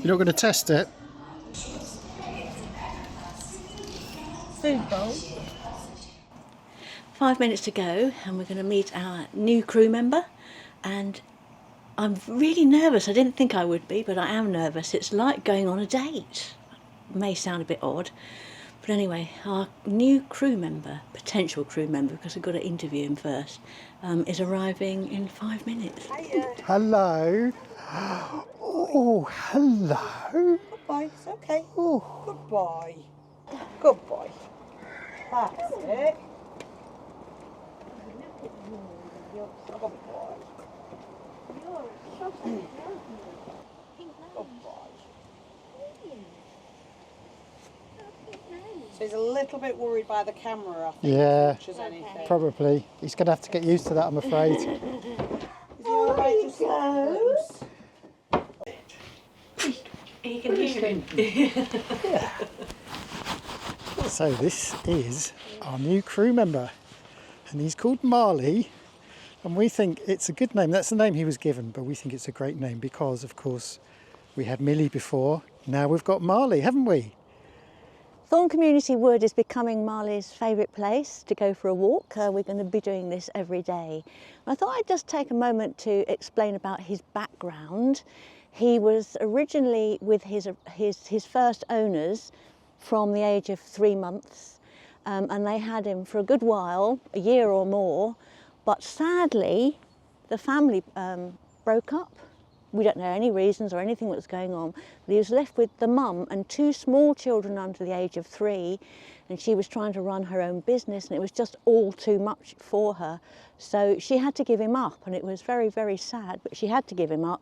You're not going to test it? Food bowl. 5 minutes to go and we're going to meet our new crew member, and I'm really nervous. I didn't think I would be, but I am nervous. It's like going on a date. It may sound a bit odd, but anyway, our new crew member, potential crew member, because we've got to interview him first, is arriving in 5 minutes. Hiya. Hello. Oh, hello. Goodbye, it's okay. Oh. Good boy. Good boy. That's it. Good boy. Good boy. So he's a little bit worried by the camera, I think, Yeah, as much as anything. probably. He's going to have to get used to that, I'm afraid. Is he all right to sit loose? You can hear him. Yeah. So this is our new crew member, and he's called Marley, and we think it's a good name. That's the name he was given, but we think it's a great name because, of course, we had Millie before. Now we've got Marley, haven't we? Thorne Community Wood is becoming Marley's favourite place to go for a walk. We're going to be doing this every day. I thought I'd just take a moment to explain about his background. He was originally with his first owners from the age of 3 months, and they had him for a good while, a year or more, but sadly the family broke up. We don't know any reasons or anything that was going on, but he was left with the mum and 2 small children under the age of 3, and she was trying to run her own business and it was just all too much for her. So she had to give him up, and it was very, very sad, but she had to give him up.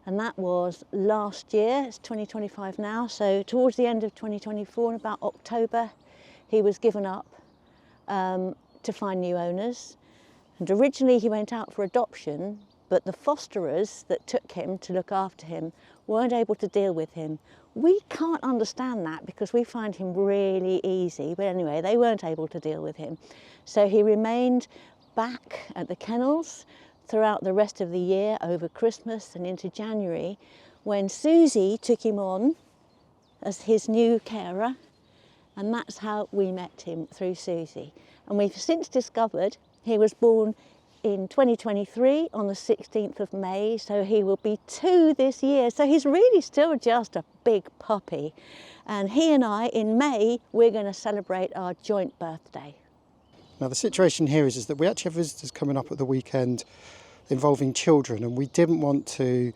And that was last year. It's 2025 now, so towards the end of 2024, in about October, he was given up to find new owners. And originally he went out for adoption, but the fosterers that took him to look after him weren't able to deal with him. We can't understand that because we find him really easy, but anyway, they weren't able to deal with him. So he remained back at the kennels throughout the rest of the year, over Christmas and into January, when Susie took him on as his new carer, and that's how we met him, through Susie. And we've since discovered he was born in 2023 on the 16th of May, so he will be 2 this year. So he's really still just a big puppy. And he and I, in May, we're going to celebrate our joint birthday. Now the situation here is that we actually have visitors coming up at the weekend involving children, and we didn't want to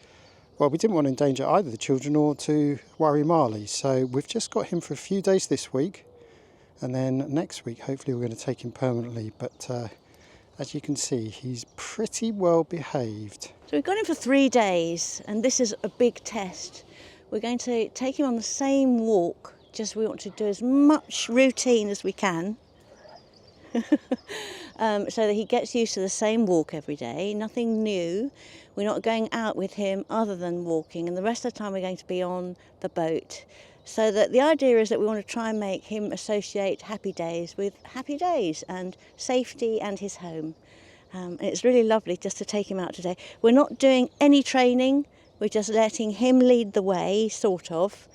endanger either the children or to worry Marley. So we've just got him for a few days this week, and then next week hopefully we're going to take him permanently. But as you can see, he's pretty well behaved. So we've got him for 3 days, and this is a big test. We're going to take him on the same walk, just we want to do as much routine as we can. So that he gets used to the same walk every day, nothing new. We're not going out with him other than walking, and the rest of the time we're going to be on the boat. So that the idea is that we want to try and make him associate happy days with happy days and safety and his home. And it's really lovely just to take him out today. We're not doing any training, we're just letting him lead the way, sort of.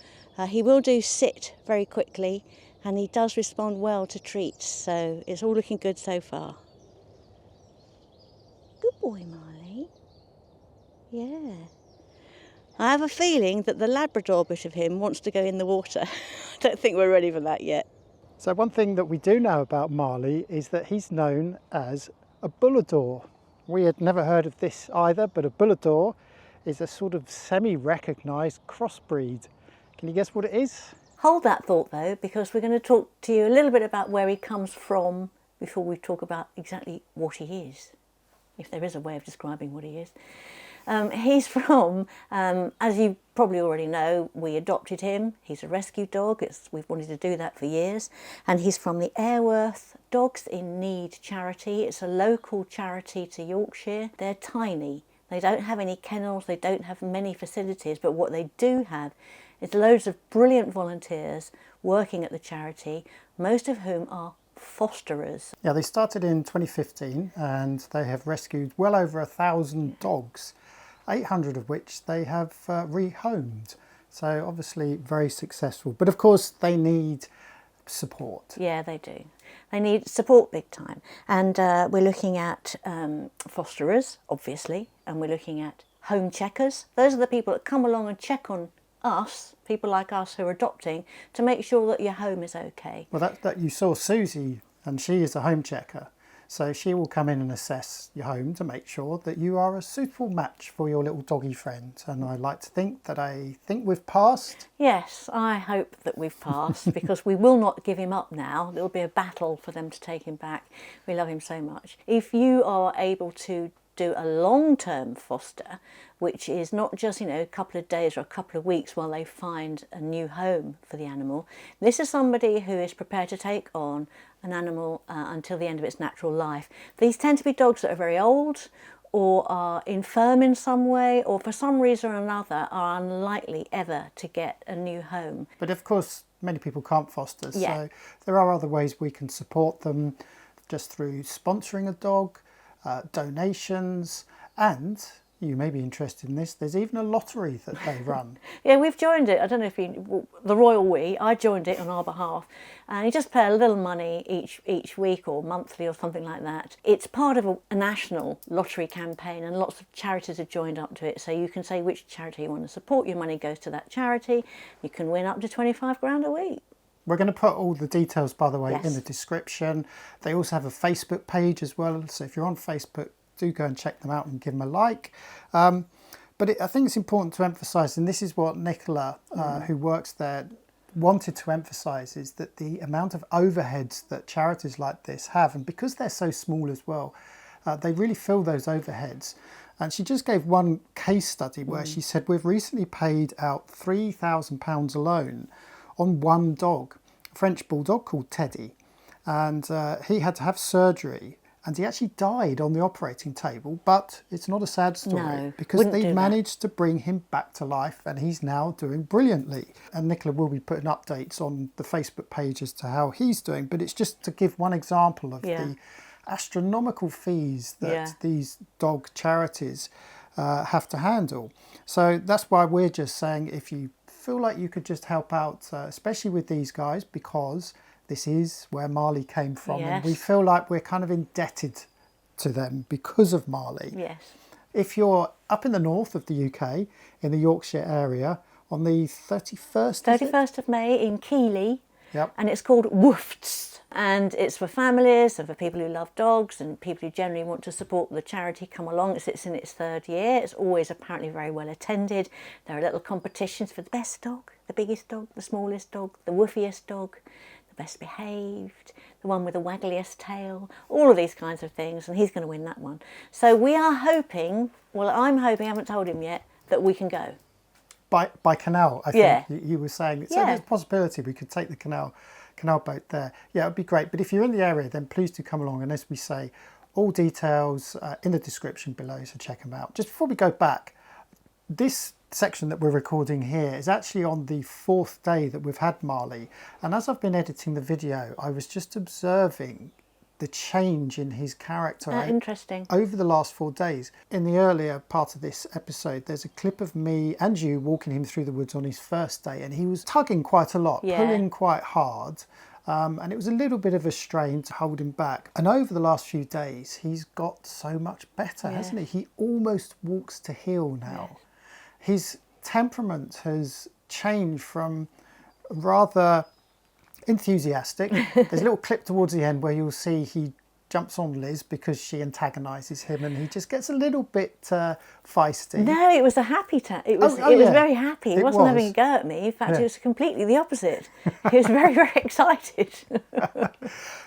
He will do sit very quickly, and he does respond well to treats, so it's all looking good so far. Good boy, Marley. Yeah. I have a feeling that the Labrador bit of him wants to go in the water. I don't think we're ready for that yet. So one thing that we do know about Marley is that he's known as a Bullador. We had never heard of this either, but a Bullador is a sort of semi-recognised crossbreed. Can you guess what it is? Hold that thought though, because we're going to talk to you a little bit about where he comes from before we talk about exactly what he is, if there is a way of describing what he is. He's from, as you probably already know, we adopted him. He's a rescue dog. We've wanted to do that for years. And he's from the Aireworth Dogs in Need charity. It's a local charity to Yorkshire. They're tiny. They don't have any kennels. They don't have many facilities. But what they do have is loads of brilliant volunteers working at the charity, most of whom are fosterers. Yeah, they started in 2015 and they have rescued well over 1,000 dogs, 800 of which they have rehomed. So obviously very successful. But of course they need support. Yeah, they do. They need support big time. And we're looking at fosterers, obviously, and we're looking at home checkers. Those are the people that come along and check on us, people like us who are adopting, to make sure that your home is okay. Well, that you saw Susie, and she is a home checker. So she will come in and assess your home to make sure that you are a suitable match for your little doggy friend. And I like to think that we've passed. Yes, I hope that we've passed because we will not give him up now. There'll be a battle for them to take him back. We love him so much. If you are able to do a long-term foster, which is not just, a couple of days or a couple of weeks while they find a new home for the animal. This is somebody who is prepared to take on an animal until the end of its natural life. These tend to be dogs that are very old or are infirm in some way, or for some reason or another are unlikely ever to get a new home. But of course, many people can't foster, Yeah. so there are other ways we can support them, just through sponsoring a dog, donations, and you may be interested in this, there's even a lottery that they run. Yeah, we've joined it. I don't know if the royal we, I joined it on our behalf. And you just pay a little money each week or monthly or something like that. It's part of a national lottery campaign, and lots of charities have joined up to it. So you can say which charity you want to support. Your money goes to that charity. You can win up to 25 grand a week. We're going to put all the details, by the way, Yes. in the description. They also have a Facebook page as well. So if you're on Facebook, do go and check them out and give them a like. But I think it's important to emphasise, and this is what Nicola, who works there, wanted to emphasise, is that the amount of overheads that charities like this have, and because they're so small as well, they really fill those overheads. And she just gave one case study where she said, we've recently paid out £3,000 alone on one dog, a French bulldog called Teddy. And he had to have surgery. And he actually died on the operating table, but it's not a sad story, No, because wouldn't do they that. managed to bring him back to life, and he's now doing brilliantly. And Nicola will be putting updates on the Facebook page as to how he's doing, but it's just to give one example of the astronomical fees that these dog charities have to handle. So that's why we're just saying, if you feel like you could just help out, especially with these guys, because this is where Marley came from, and we feel like we're kind of indebted to them because of Marley. Yes. If you're up in the north of the UK, in the Yorkshire area, on the 31st, 31st of May in Keighley, Yep. and it's called Woofts, and it's for families and for people who love dogs and people who generally want to support the charity come along. It's in its third year. It's always apparently very well attended. There are little competitions for the best dog, the biggest dog, the smallest dog, the woofiest dog, best behaved, the one with the waggliest tail, all of these kinds of things, and he's going to win that one. So we are hoping, well, I'm hoping, I haven't told him yet, that we can go. By canal, I think you were saying. So there's a possibility we could take the canal boat there. Yeah, it would be great. But if you're in the area, then please do come along. And as we say, all details in the description below, so check them out. Just before we go back, this section that we're recording here is actually on the 4th day that we've had Marley, and as I've been editing the video, I was just observing the change in his character Interesting. over the last 4 days. In the earlier part of this episode, there's a clip of me and you walking him through the woods on his first day, and he was tugging quite a lot, pulling quite hard, and it was a little bit of a strain to hold him back. And over the last few days, he's got so much better, hasn't he? He almost walks to heel now. Yes. His temperament has changed from rather enthusiastic. There's a little clip towards the end where you'll see he jumps on Liz because she antagonises him, and he just gets a little bit feisty. No, it was a happy it was very happy. He wasn't having a go at me. In fact, it was completely the opposite. He was very, very excited.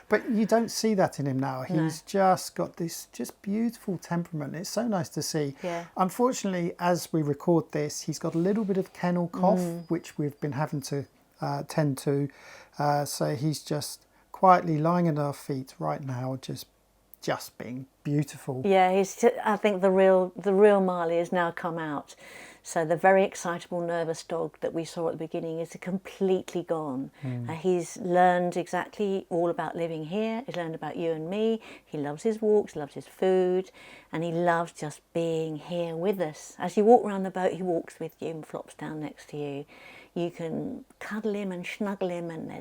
But you don't see that in him now. He's just got this just beautiful temperament. It's so nice to see. Yeah. Unfortunately, as we record this, he's got a little bit of kennel cough, which we've been having to tend to. So he's just quietly lying at our feet right now, just being beautiful. Yeah, I think the real Marley has now come out. So the very excitable, nervous dog that we saw at the beginning is completely gone. He's learned exactly all about living here. He's learned about you and me. He loves his walks, loves his food, and he loves just being here with us. As you walk around the boat, he walks with you and flops down next to you. You can cuddle him and snuggle him, and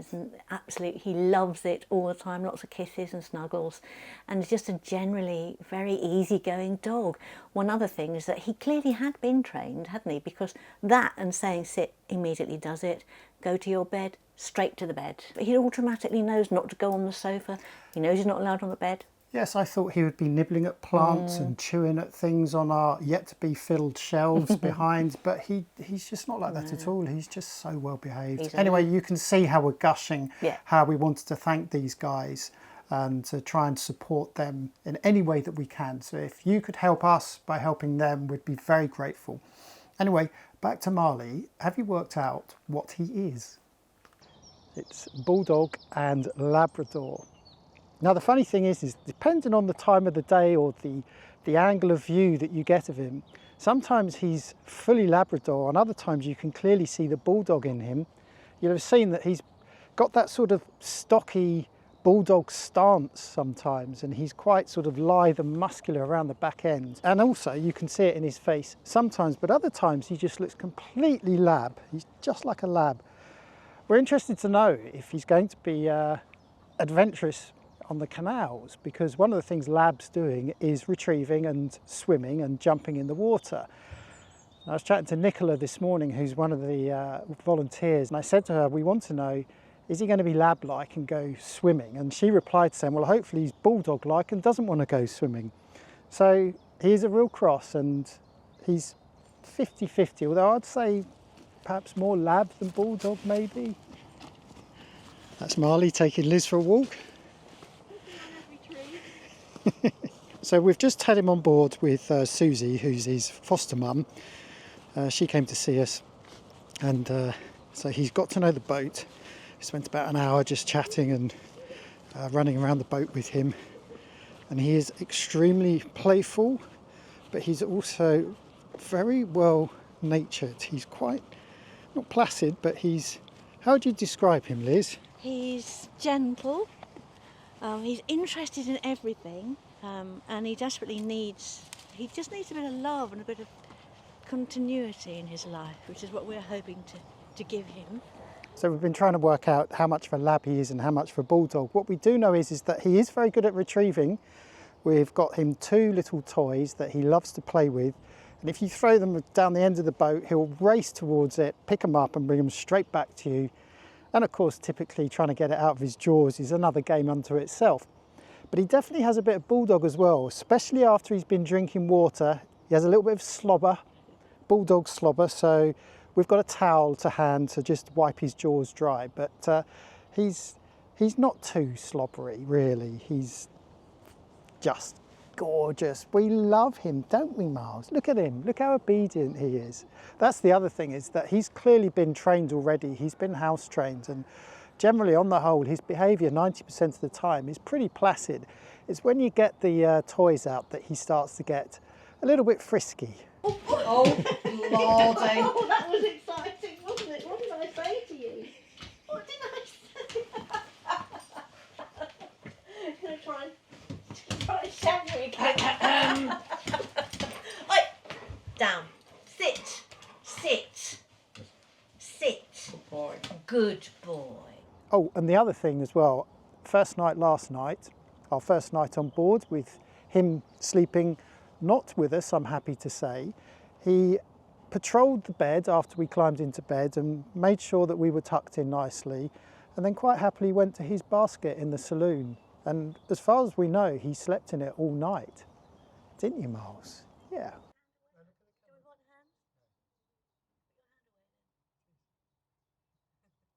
he loves it all the time. Lots of kisses and snuggles, and he's just a generally very easygoing dog. One other thing is that he clearly had been trained, hadn't he? Because that and saying sit immediately does it. Go to your bed, straight to the bed. But he automatically knows not to go on the sofa. He knows he's not allowed on the bed. Yes, I thought he would be nibbling at plants and chewing at things on our yet-to-be-filled shelves behind, but he's just not like that at all. He's just so well behaved. Anyway, you can see how we're gushing, how we wanted to thank these guys and to try and support them in any way that we can. So if you could help us by helping them, we'd be very grateful. Anyway, back to Marley. Have you worked out what he is? It's Bulldog and Labrador. Now the funny thing is depending on the time of the day or the angle of view that you get of him, sometimes he's fully Labrador and other times you can clearly see the Bulldog in him. You'll have seen that he's got that sort of stocky Bulldog stance sometimes, and he's quite sort of lithe and muscular around the back end. And also you can see it in his face sometimes, but other times he just looks completely lab. He's just like a lab. We're interested to know if he's going to be adventurous on the canals, because one of the things Lab's doing is retrieving and swimming and jumping in the water. I was chatting to Nicola this morning, who's one of the volunteers, and I said to her, we want to know, is he going to be Lab-like and go swimming? And she replied saying, well, hopefully he's Bulldog-like and doesn't want to go swimming. So he's a real cross, and he's 50-50, although I'd say perhaps more Lab than Bulldog maybe. That's Marley taking Liz for a walk. So we've just had him on board with Susie, who's his foster mum. She came to see us, and so he's got to know the boat. We spent about an hour just chatting and running around the boat with him, and he is extremely playful, but he's also very well natured. He's quite, not placid, but he's, how would you describe him, Liz? He's gentle. He's interested in everything, and he just needs a bit of love and a bit of continuity in his life, which is what we're hoping to give him. So we've been trying to work out how much of a Lab he is and how much of a Bulldog. What we do know is that he is very good at retrieving. We've got him 2 little toys that he loves to play with, and if you throw them down the end of the boat, he'll race towards it, pick them up and bring them straight back to you. And of course, typically trying to get it out of his jaws is another game unto itself. But he definitely has a bit of Bulldog as well, especially after he's been drinking water. He has a little bit of slobber, Bulldog slobber, so we've got a towel to hand to just wipe his jaws dry. But he's not too slobbery, really. He's just gorgeous. We love him, don't we, Miles? Look at him. Look how obedient he is. That's the other thing, is that he's clearly been trained already. He's been house trained, and generally, on the whole, his behaviour 90% of the time is pretty placid. It's when you get the toys out that he starts to get a little bit frisky. Oh, Lordy. Oh, that was exciting, wasn't it? What did I say to you? What did I say? Going to try and shag you again. Oi, down. Sit. Sit. Sit. Good boy. Good boy. Oh, and the other thing as well, first night last night, our first night on board with him sleeping not with us, I'm happy to say. He patrolled the bed after we climbed into bed and made sure that we were tucked in nicely, and then quite happily went to his basket in the saloon. And as far as we know, he slept in it all night. Didn't you, Miles? Yeah.